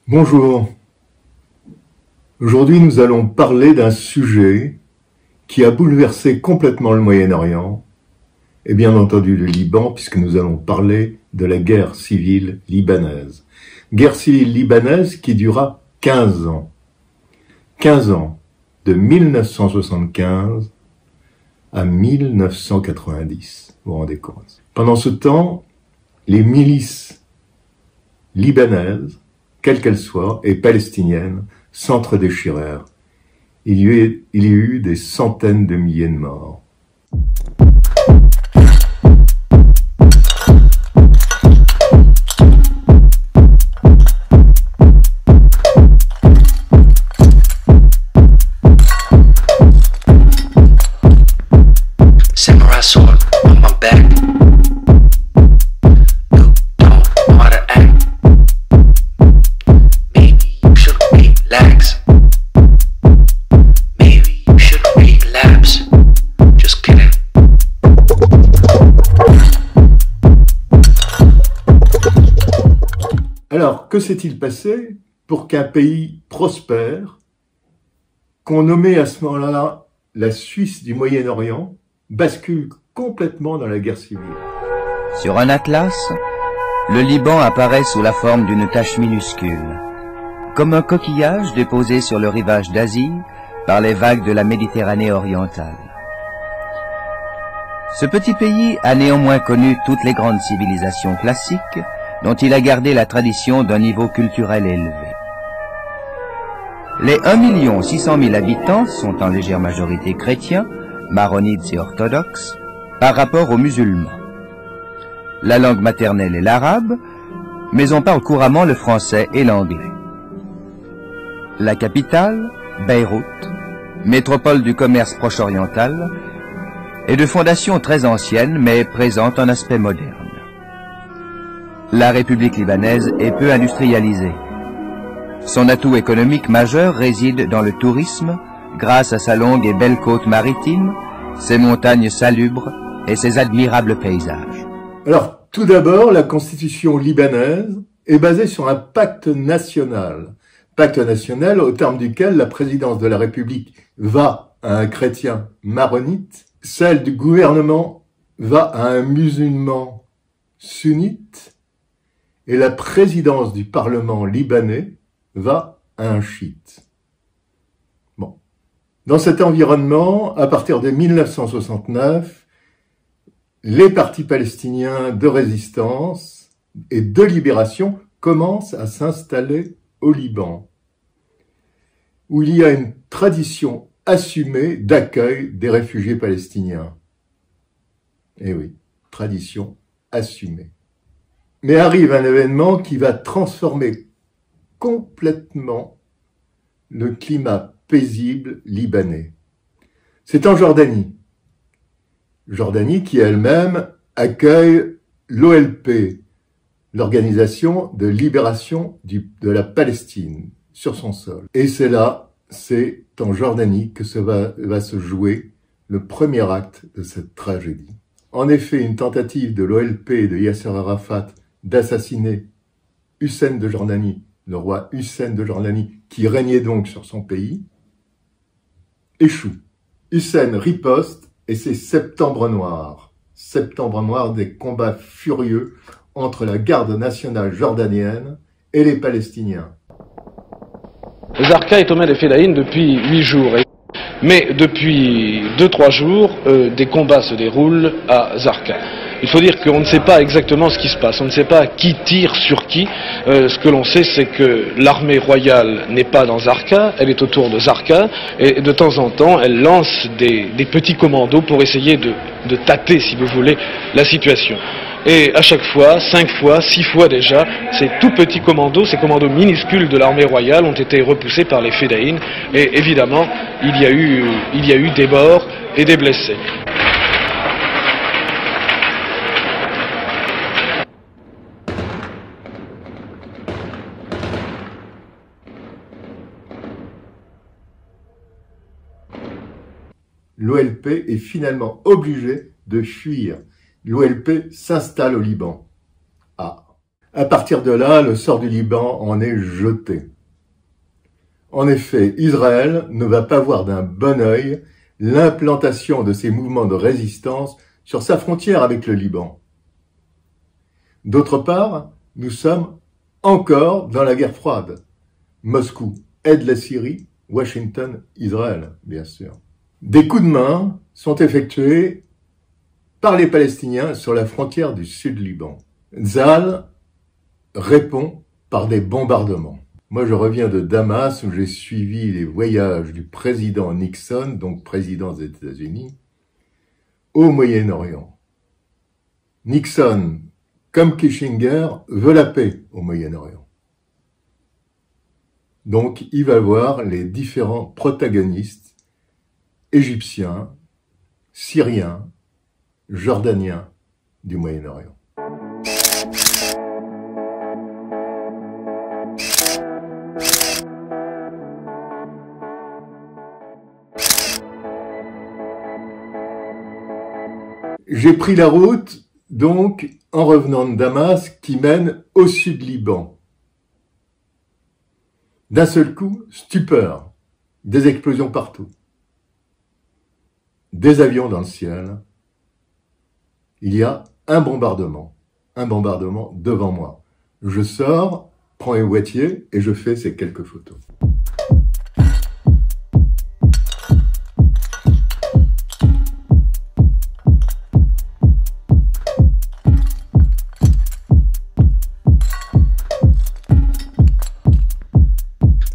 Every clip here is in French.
Bonjour. Aujourd'hui, nous allons parler d'un sujet qui a bouleversé complètement le Moyen-Orient, et bien entendu le Liban, puisque nous allons parler de la guerre civile libanaise. Guerre civile libanaise qui dura 15 ans. 15 ans, de 1975 à 1990, vous vous rendez compte. Pendant ce temps, les milices libanaises, quelles qu'elles soient, et palestiniennes, s'entre-déchirèrent. Il y a eu des centaines de milliers de morts. Samurai sword on my back. You don't know how to act. Maybe you should relax. Maybe you should relapse. Just kidding. Alors, que s'est-il passé pour qu'un pays prospère, qu'on nommait à ce moment-là la Suisse du Moyen-Orient, bascule complètement dans la guerre civile? Sur un atlas, le Liban apparaît sous la forme d'une tache minuscule, comme un coquillage déposé sur le rivage d'Asie par les vagues de la Méditerranée orientale. Ce petit pays a néanmoins connu toutes les grandes civilisations classiques dont il a gardé la tradition d'un niveau culturel élevé. Les 1 600 000 habitants sont en légère majorité chrétiens, maronites et orthodoxes, par rapport aux musulmans. La langue maternelle est l'arabe, mais on parle couramment le français et l'anglais. La capitale, Beyrouth, métropole du commerce proche-oriental, est de fondation très ancienne, mais présente un aspect moderne. La République libanaise est peu industrialisée. Son atout économique majeur réside dans le tourisme, grâce à sa longue et belle côte maritime, ses montagnes salubres et ses admirables paysages. Alors, tout d'abord, la constitution libanaise est basée sur un pacte national. Pacte national au terme duquel la présidence de la République va à un chrétien maronite, celle du gouvernement va à un musulman sunnite, et la présidence du Parlement libanais va à un chiite. Bon. Dans cet environnement, à partir de 1969, les partis palestiniens de résistance et de libération commencent à s'installer au Liban, où il y a une tradition assumée d'accueil des réfugiés palestiniens. Eh oui, tradition assumée. Mais arrive un événement qui va transformer complètement le climat paisible libanais. C'est en Jordanie. Jordanie qui elle-même accueille l'OLP, l'Organisation de libération de la Palestine, sur son sol. Et c'est là, c'est en Jordanie que va se jouer le premier acte de cette tragédie. En effet, une tentative de l'OLP et de Yasser Arafat d'assassiner Hussein de Jordanie, le roi Hussein de Jordanie, qui régnait donc sur son pays, échoue. Hussein riposte et c'est Septembre Noir. Septembre Noir, des combats furieux entre la garde nationale jordanienne et les Palestiniens. Zarqa est aux mains des Fédayines depuis 8 jours. Mais depuis 2-3 jours, des combats se déroulent à Zarqa. Il faut dire qu'on ne sait pas exactement ce qui se passe, on ne sait pas qui tire sur qui. Ce que l'on sait, c'est que l'armée royale n'est pas dans Zarqa, elle est autour de Zarqa, et de temps en temps, elle lance des petits commandos pour essayer de tâter, si vous voulez, la situation. Et à chaque fois, 5 fois, 6 fois déjà, ces tout petits commandos, ces commandos minuscules de l'armée royale ont été repoussés par les Fedayeen. Et évidemment, il y a eu des morts et des blessés. L'OLP est finalement obligé de fuir. L'OLP s'installe au Liban. À partir de là, le sort du Liban en est jeté. En effet, Israël ne va pas voir d'un bon œil l'implantation de ces mouvements de résistance sur sa frontière avec le Liban. D'autre part, nous sommes encore dans la guerre froide. Moscou aide la Syrie, Washington, Israël, bien sûr. Des coups de main sont effectués par les Palestiniens sur la frontière du sud-Liban. Tzahal répond par des bombardements. Moi, je reviens de Damas où j'ai suivi les voyages du président Nixon, donc président des États-Unis, au Moyen-Orient. Nixon, comme Kissinger, veut la paix au Moyen-Orient. Donc, il va voir les différents protagonistes égyptiens, syriens, jordaniens du Moyen-Orient. J'ai pris la route, donc, en revenant de Damas, qui mène au sud-Liban. D'un seul coup, stupeur, des explosions partout. Des avions dans le ciel. Il y a un bombardement devant moi. Je sors, prends un boîtier et je fais ces quelques photos.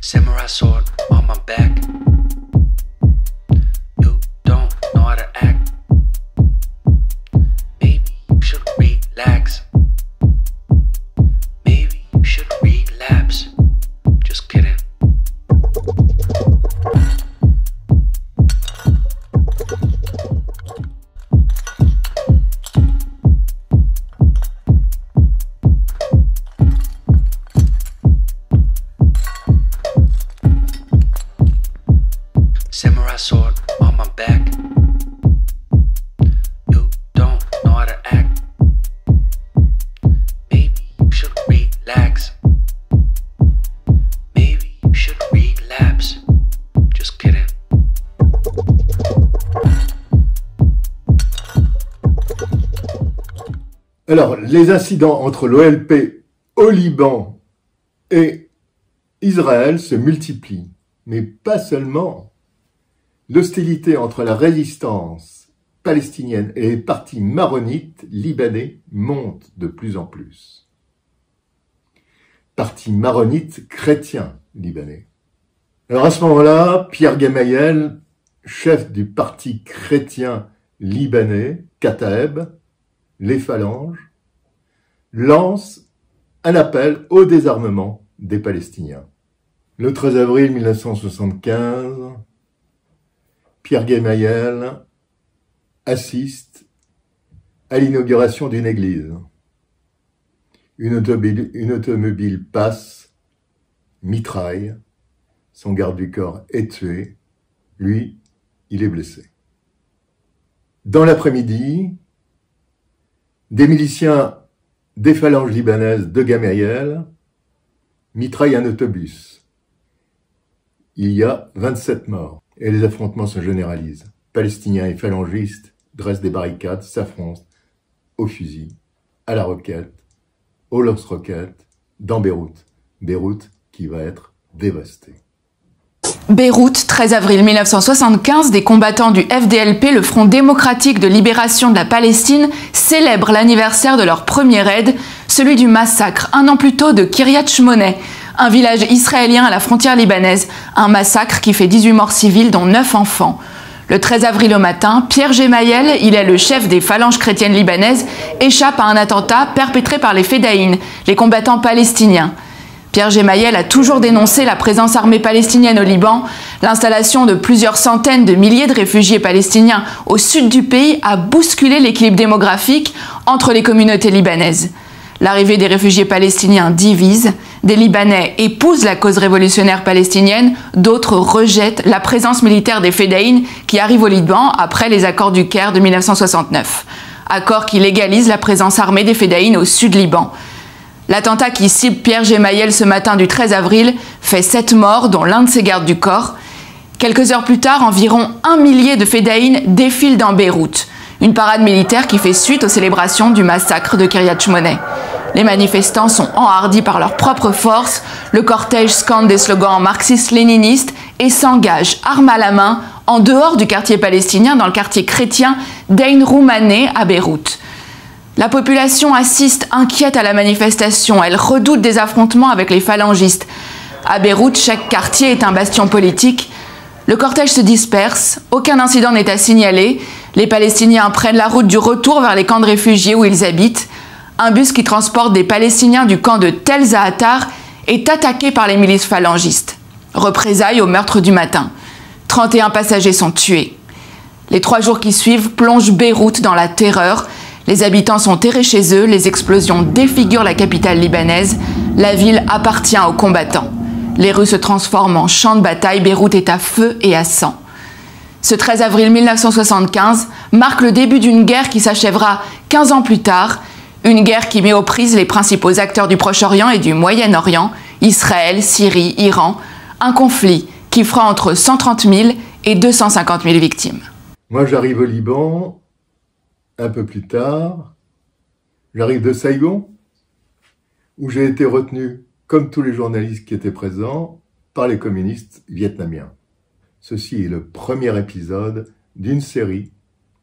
Samurai sword on my back. You don't know how to act. Maybe you should relax. Maybe you should relapse. Just kidding. Samurai sword on my back. You don't know how to act. Maybe you should relax. Maybe you should relapse. Just kidding. Alors, les incidents entre l'OLP au Liban et Israël se multiplient, mais pas seulement. L'hostilité entre la résistance palestinienne et les partis maronites libanais monte de plus en plus. Parti maronite chrétien libanais. Alors à ce moment-là, Pierre Gemayel, chef du parti chrétien libanais, Kataeb, les Phalanges, lance un appel au désarmement des Palestiniens. Le 13 avril 1975, Pierre Gemayel assiste à l'inauguration d'une église. Une automobile passe, mitraille, son garde du corps est tué, lui, il est blessé. Dans l'après-midi, des miliciens des phalanges libanaises de Gemayel mitraillent un autobus. Il y a 27 morts. Et les affrontements se généralisent. Palestiniens et phalangistes dressent des barricades, s'affrontent au fusil, à la roquette, au lance-roquette, dans Beyrouth. Beyrouth qui va être dévastée. Beyrouth, 13 avril 1975, des combattants du FDLP, le Front démocratique de libération de la Palestine, célèbrent l'anniversaire de leur premier raid, celui du massacre, un an plus tôt, de Kiryat Shmoneh, un village israélien à la frontière libanaise, un massacre qui fait 18 morts civils dont 9 enfants. Le 13 avril au matin, Pierre Gemayel, il est le chef des phalanges chrétiennes libanaises, échappe à un attentat perpétré par les Fedayines, les combattants palestiniens. Pierre Gemayel a toujours dénoncé la présence armée palestinienne au Liban. L'installation de plusieurs centaines de milliers de réfugiés palestiniens au sud du pays a bousculé l'équilibre démographique entre les communautés libanaises. L'arrivée des réfugiés palestiniens divise. Des Libanais épousent la cause révolutionnaire palestinienne, d'autres rejettent la présence militaire des Fedayines qui arrivent au Liban après les accords du Caire de 1969. Accords qui légalisent la présence armée des Fedayines au sud Liban. L'attentat qui cible Pierre Gemayel ce matin du 13 avril fait 7 morts, dont l'un de ses gardes du corps. Quelques heures plus tard, environ 1 millier de Fedayines défilent dans Beyrouth. Une parade militaire qui fait suite aux célébrations du massacre de Kiryat Shmona. Les manifestants sont enhardis par leurs propres forces, le cortège scande des slogans marxistes-léninistes et s'engage, armes à la main, en dehors du quartier palestinien, dans le quartier chrétien d'Ain Roumaneh à Beyrouth. La population assiste inquiète à la manifestation, elle redoute des affrontements avec les phalangistes. À Beyrouth, chaque quartier est un bastion politique. Le cortège se disperse, aucun incident n'est à signaler. Les Palestiniens prennent la route du retour vers les camps de réfugiés où ils habitent. Un bus qui transporte des Palestiniens du camp de Tel Zahatar est attaqué par les milices phalangistes. Représailles au meurtre du matin. 31 passagers sont tués. Les 3 jours qui suivent plongent Beyrouth dans la terreur. Les habitants sont terrés chez eux, les explosions défigurent la capitale libanaise. La ville appartient aux combattants. Les rues se transforment en champ de bataille, Beyrouth est à feu et à sang. Ce 13 avril 1975 marque le début d'une guerre qui s'achèvera 15 ans plus tard. Une guerre qui met aux prises les principaux acteurs du Proche-Orient et du Moyen-Orient, Israël, Syrie, Iran. Un conflit qui fera entre 130 000 et 250 000 victimes. Moi, j'arrive au Liban un peu plus tard. J'arrive de Saïgon, où j'ai été retenu, comme tous les journalistes qui étaient présents, par les communistes vietnamiens. Ceci est le premier épisode d'une série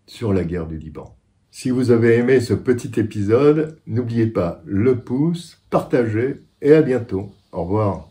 sur la guerre du Liban. Si vous avez aimé ce petit épisode, n'oubliez pas le pouce, partagez et à bientôt. Au revoir.